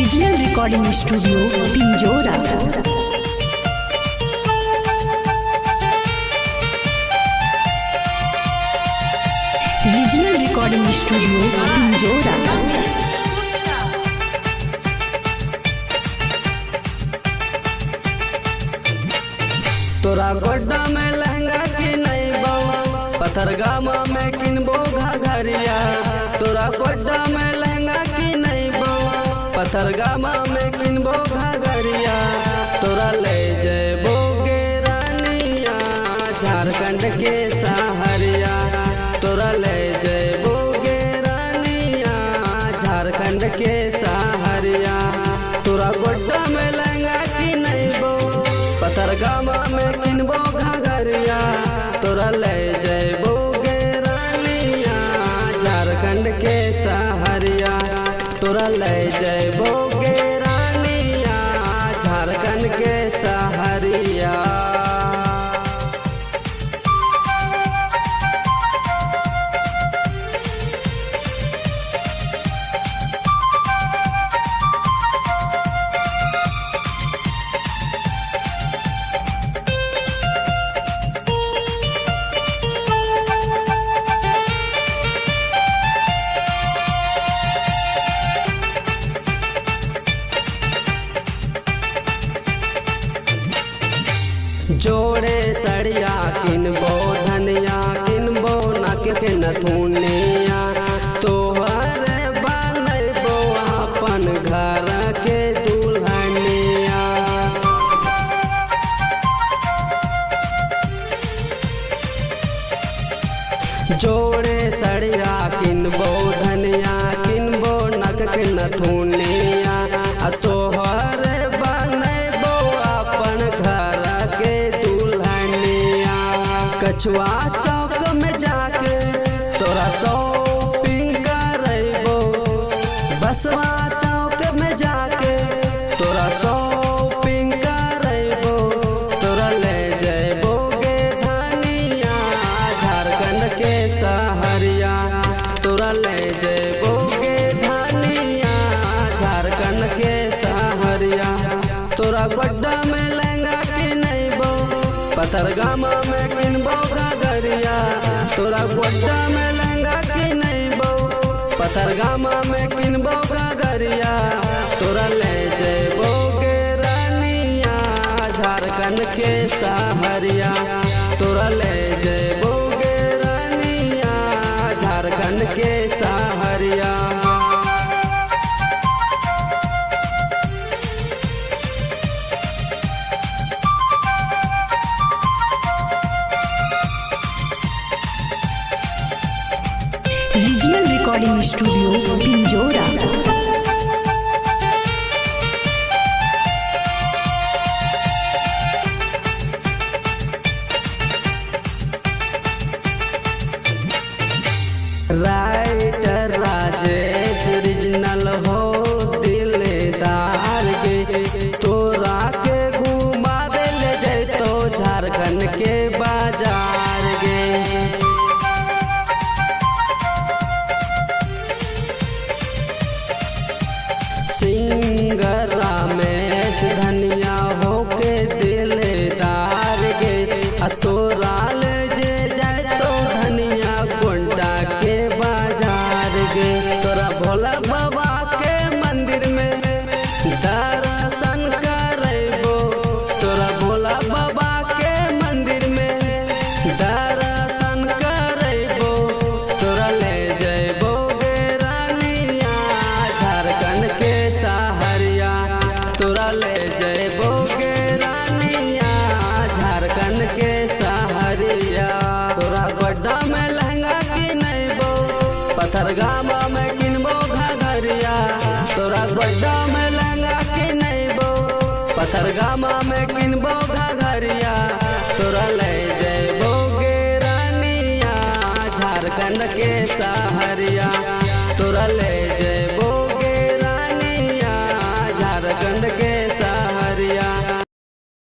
Regional recording studio Pinjaura. Regional recording studio Pinjaura. तोरा गोड्डा में लहंगा की नहीं बो, पथरगामा में किनबो घाघरिया। तोरा गोड्डा में लहंगा की नहीं बो, पथरगामा में किनबो घाघरिया। तोरा ले जेबो गे रानिया झारखंड के सहरिया। तोरा ले जेबो गे रानिया झारखंड के सहरिया। तोरा गोड्डा में लहंगा की नहीं बो, पथरगामा में किनबो घाघरिया। तोरा ले जेबो गे रानिया झारखंड के सहरिया। तोरा ले जेबो गे रानिया झारखंड के सहरिया। जोड़े सड़िया किनबो धनिया किनबो नाक के नथुनिया। तोहरे बनबो अपन घर के दुल्हनिया। जोड़े सड़िया किनबो धनिया किनबो नाक के नथुनिया। तोहरे बनबो अपन घर के दुल्हनिया। कछुआ चौक में जाके तोरा शॉपिंग करबो। बसवा चौक में जाके तोरा शॉपिंग करबो। तोरा ले जेबो गे धनिया झारखंड के सहरिया। तोरा ले जेबो गे धनिया झारखंड के सहरिया। तोरा गोड्डा में लहंगा की नहीं बो, पथरगामा में किनबो घाघरिया। तोरा गोड्डा में लहंगा की नहीं बो, पथरगामा में किनबो घाघरिया। तोरा ले जेबो गे रानिया झारखंड के सहरिया। तोरा ले जेबो गे रानिया झारखंड के Sahariya. Regional recording studio Pinjaura. Writer Rajesh regional हो दिलदार के। तोरा के घुमावे ले जैतो झारखंड के बाजार गे। सिंगर रमेश धनिया होके दिलदार गे। तोरा ले जे जैतो धनिया गोंडा के बाजार गे। तोरा भोला बाबा के मंदिर में दर्शन करबो। तोरा भोला बाबा के मंदिर में दर्शन करबो। तोरा ले जेबो गे रानिया झारखंड के सहरिया। तोरा ले जेबो गे रानिया झारखंड के सहरिया। तोरा गोड्डा में लहंगा की नहीं बो, पथरगामा में किनबो घाघरिया। तोरा गोड्डा में लहंगा की नहीं बो, पथरगामा में किनबो घाघरिया। तोरा ले जेबो गे रानिया झारखंड के सहरिया। तोरा ले